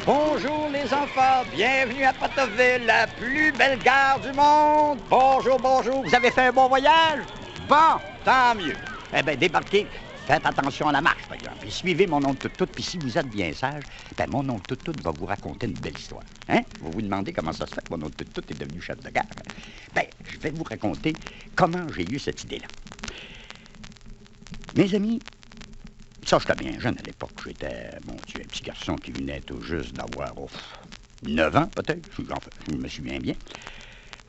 Bonjour les enfants, bienvenue à Potterville, la plus belle gare du monde. Bonjour, bonjour, vous avez fait un bon voyage? Bon, tant mieux. Eh bien, débarquez, faites attention à la marche, par exemple. Puis suivez mon oncle Tout-Tout, puis si vous êtes bien sage, ben mon oncle Tout-Tout va vous raconter une belle histoire. Hein? Vous vous demandez comment ça se fait que mon oncle Tout-Tout est devenu chef de gare? Ben, je vais vous raconter comment j'ai eu cette idée-là. Mes amis, ça, j'étais bien jeune à l'époque. J'étais, mon Dieu, un petit garçon qui venait tout juste d'avoir 9 ans, peut-être. Je me souviens bien.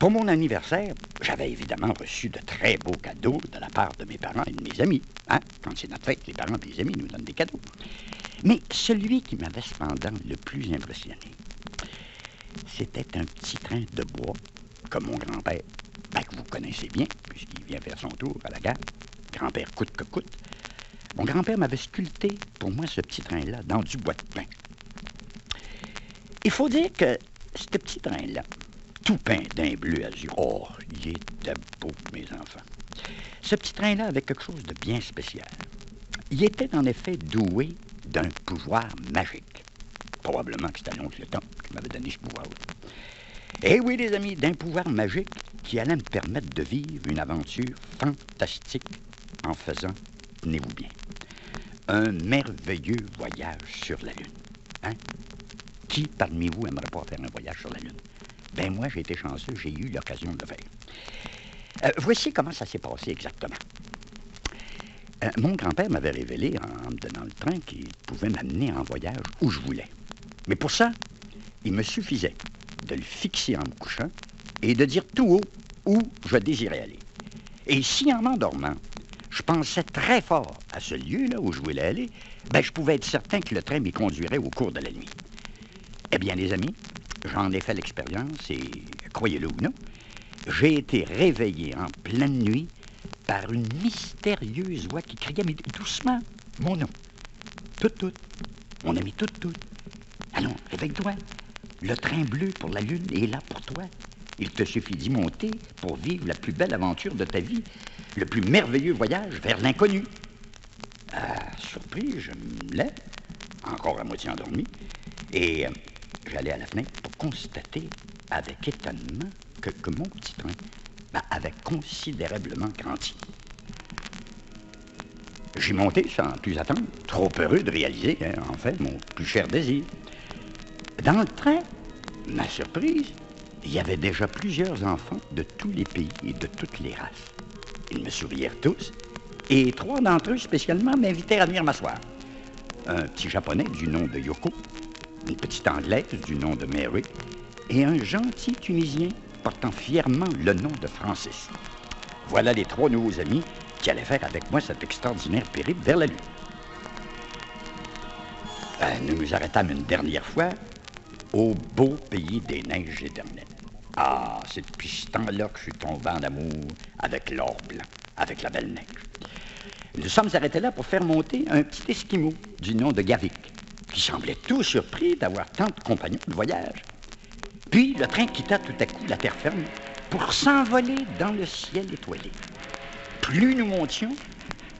Pour mon anniversaire, j'avais évidemment reçu de très beaux cadeaux de la part de mes parents et de mes amis. Hein? Quand c'est notre fête, les parents et les amis nous donnent des cadeaux. Mais celui qui m'avait cependant le plus impressionné, c'était un petit train de bois que mon grand-père, que vous connaissez bien, puisqu'il vient faire son tour à la gare, grand-père coûte que coûte. Mon grand-père m'avait sculpté pour moi ce petit train-là dans du bois de pin. Il faut dire que ce petit train-là, tout peint d'un bleu azur, oh, il était beau, mes enfants. Ce petit train-là avait quelque chose de bien spécial. Il était en effet doué d'un pouvoir magique. Probablement que c'était l'oncle Tom qui m'avait donné ce pouvoir-là. Eh oui, les amis, d'un pouvoir magique qui allait me permettre de vivre une aventure fantastique en faisant, tenez-vous bien, un merveilleux voyage sur la Lune. Hein? Qui parmi vous aimerait pas faire un voyage sur la Lune? Ben moi, j'ai été chanceux, j'ai eu l'occasion de le faire. Voici comment ça s'est passé exactement. Mon grand-père m'avait révélé, en me donnant le train, qu'il pouvait m'amener en voyage où je voulais. Mais pour ça, il me suffisait de le fixer en me couchant et de dire tout haut où je désirais aller. Et si en m'endormant, je pensais très fort à ce lieu-là où je voulais aller, ben je pouvais être certain que le train m'y conduirait au cours de la nuit. Eh bien, les amis, j'en ai fait l'expérience et, croyez-le ou non, j'ai été réveillé en pleine nuit par une mystérieuse voix qui criait, mais doucement, mon nom. Tout, mon ami tout. Allons, réveille-toi. Le train bleu pour la Lune est là pour toi. Il te suffit d'y monter pour vivre la plus belle aventure de ta vie, le plus merveilleux voyage vers l'inconnu. Surpris, je me lève, encore à moitié endormi, et j'allais à la fenêtre pour constater avec étonnement que mon petit train avait considérablement grandi. J'y montais sans plus attendre, trop heureux de réaliser, en fait, mon plus cher désir. Dans le train, ma surprise, il y avait déjà plusieurs enfants de tous les pays et de toutes les races. Ils me sourièrent tous, et 3 d'entre eux spécialement m'invitèrent à venir m'asseoir. Un petit japonais du nom de Yoko, une petite anglaise du nom de Mary, et un gentil Tunisien portant fièrement le nom de Francis. Voilà les 3 nouveaux amis qui allaient faire avec moi cet extraordinaire périple vers la Lune. Nous nous arrêtâmes une dernière fois au beau pays des neiges éternelles. Ah, c'est depuis ce temps-là que je suis tombé en amour avec l'or blanc, avec la belle neige. Nous sommes arrêtés là pour faire monter un petit Esquimau du nom de Gavik, qui semblait tout surpris d'avoir tant de compagnons de voyage. Puis le train quitta tout à coup la terre ferme pour s'envoler dans le ciel étoilé. Plus nous montions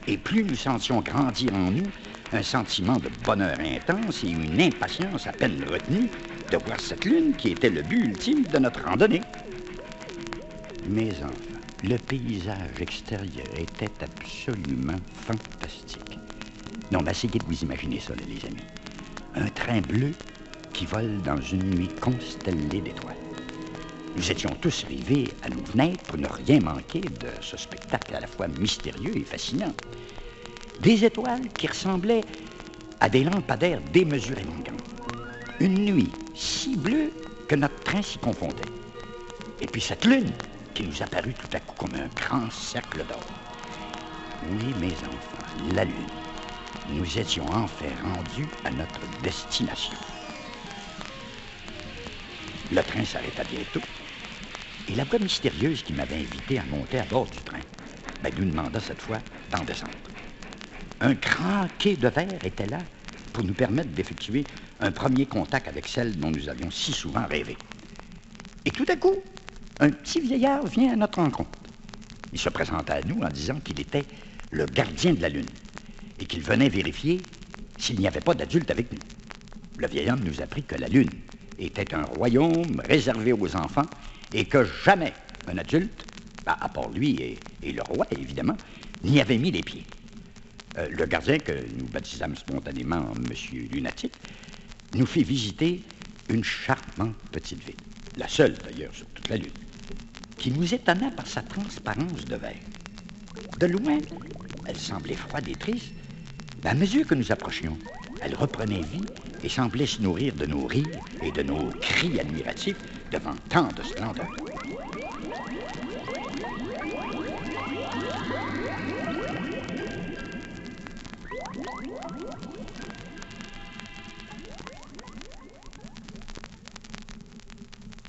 et plus nous sentions grandir en nous un sentiment de bonheur intense et une impatience à peine retenue de voir cette lune qui était le but ultime de notre randonnée. Mes enfants, le paysage extérieur était absolument fantastique. Non, mais essayez de vous imaginer ça, là, les amis. Un train bleu qui vole dans une nuit constellée d'étoiles. Nous étions tous rivés à nos fenêtres pour ne rien manquer de ce spectacle à la fois mystérieux et fascinant. Des étoiles qui ressemblaient à des lampadaires démesurément grands. Une nuit si bleue que notre train s'y confondait. Et puis cette lune qui nous apparut tout à coup comme un grand cercle d'or. Oui, mes enfants, la lune. Nous étions enfin rendus à notre destination. Le train s'arrêta bientôt, et la voix mystérieuse qui m'avait invité à monter à bord du train nous demanda cette fois d'en descendre. Un grand quai de verre était là pour nous permettre d'effectuer un premier contact avec celle dont nous avions si souvent rêvé. Et tout à coup, un petit vieillard vient à notre rencontre. Il se présenta à nous en disant qu'il était le gardien de la Lune et qu'il venait vérifier s'il n'y avait pas d'adulte avec nous. le vieil homme nous apprit que la Lune était un royaume réservé aux enfants et que jamais un adulte, à part lui et le roi, évidemment, n'y avait mis les pieds. Le gardien, que nous baptisâmes spontanément Monsieur Lunatique, nous fit visiter une charmante petite ville, la seule d'ailleurs sur toute la Lune, qui nous étonna par sa transparence de verre. De loin, elle semblait froide et triste, mais à mesure que nous approchions, elle reprenait vie et semblait se nourrir de nos rires et de nos cris admiratifs devant tant de splendeur.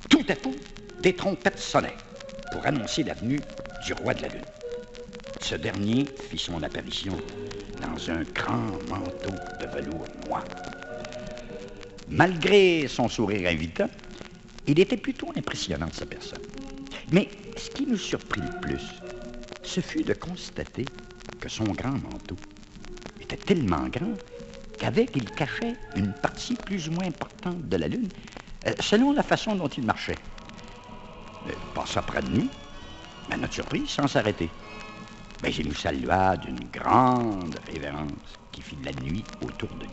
Tout à coup, des trompettes sonnèrent pour annoncer la venue du roi de la Lune. Ce dernier fit son apparition dans un grand manteau de velours noir. Malgré son sourire invitant, il était plutôt impressionnant de sa personne. Mais ce qui nous surprit le plus, ce fut de constater que son grand manteau était tellement grand qu'avec il cachait une partie plus ou moins importante de la Lune, selon la façon dont il marchait. Il passa près de nous, à notre surprise, sans s'arrêter. Mais il nous salua d'une grande révérence qui fit la nuit autour de nous.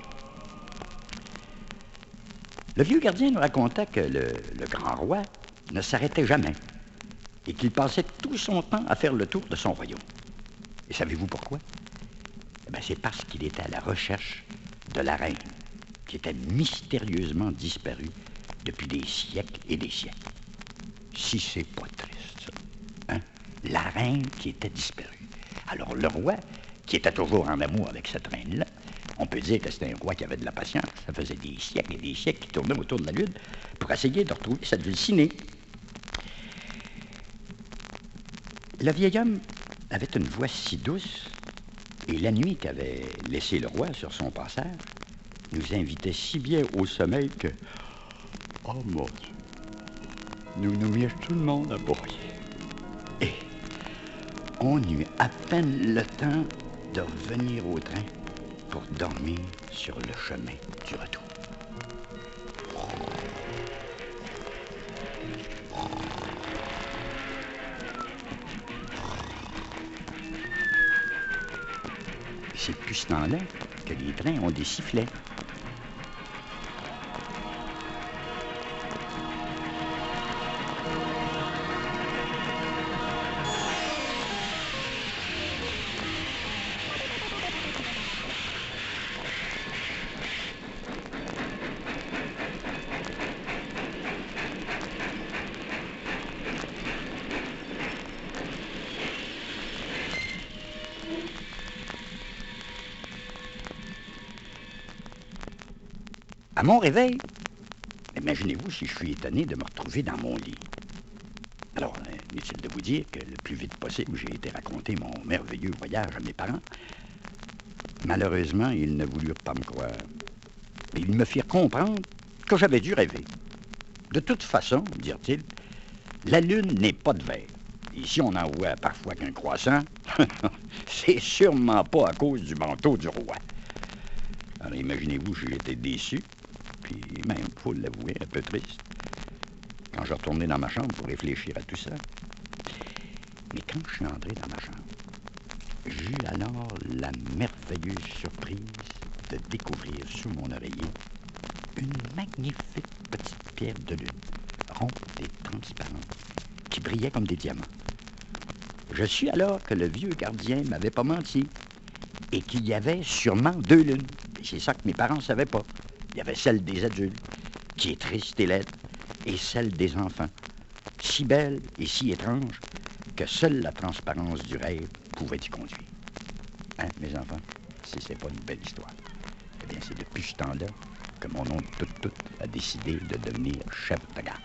Le vieux gardien nous raconta que le grand roi ne s'arrêtait jamais et qu'il passait tout son temps à faire le tour de son royaume. Et savez-vous pourquoi? C'est parce qu'il était à la recherche de la reine, qui était mystérieusement disparue depuis des siècles et des siècles. Si c'est pas triste, ça. Hein? La reine qui était disparue. Alors le roi, qui était toujours en amour avec cette reine-là, on peut dire que c'était un roi qui avait de la patience. Ça faisait des siècles et des siècles qu'il tournait autour de la Lune pour essayer de retrouver cette dulcinée. Le vieil homme avait une voix si douce, et la nuit qu'avait laissé le roi sur son passage nous invitait si bien au sommeil que, oh mon Dieu, nous nous mîmes tout le monde à broyer. Et on eut à peine le temps de revenir au train pour dormir sur le chemin du retour. C'est depuis ce temps-là que les trains ont des sifflets. À mon réveil, imaginez-vous si je suis étonné de me retrouver dans mon lit. Alors, inutile de vous dire que le plus vite possible, j'ai été raconter mon merveilleux voyage à mes parents. Malheureusement, ils ne voulurent pas me croire. Ils me firent comprendre que j'avais dû rêver. De toute façon, dirent-ils, la Lune n'est pas de verre. Ici, on n'en voit parfois qu'un croissant. C'est sûrement pas à cause du manteau du roi. Alors, imaginez-vous, j'ai été déçu. Puis même, il faut l'avouer, un peu triste, quand je retournais dans ma chambre pour réfléchir à tout ça. Mais quand je suis entré dans ma chambre, j'eus alors la merveilleuse surprise de découvrir sous mon oreiller une magnifique petite pierre de lune, ronde et transparente, qui brillait comme des diamants. Je sus alors que le vieux gardien m'avait pas menti et qu'il y avait sûrement deux lunes. Et c'est ça que mes parents ne savaient pas. Il y avait celle des adultes, qui est triste et laide, et celle des enfants, si belle et si étrange que seule la transparence du rêve pouvait y conduire. Hein, mes enfants, si c'est pas une belle histoire. Eh bien, c'est depuis ce temps-là que mon oncle Tout a décidé de devenir chef de gare.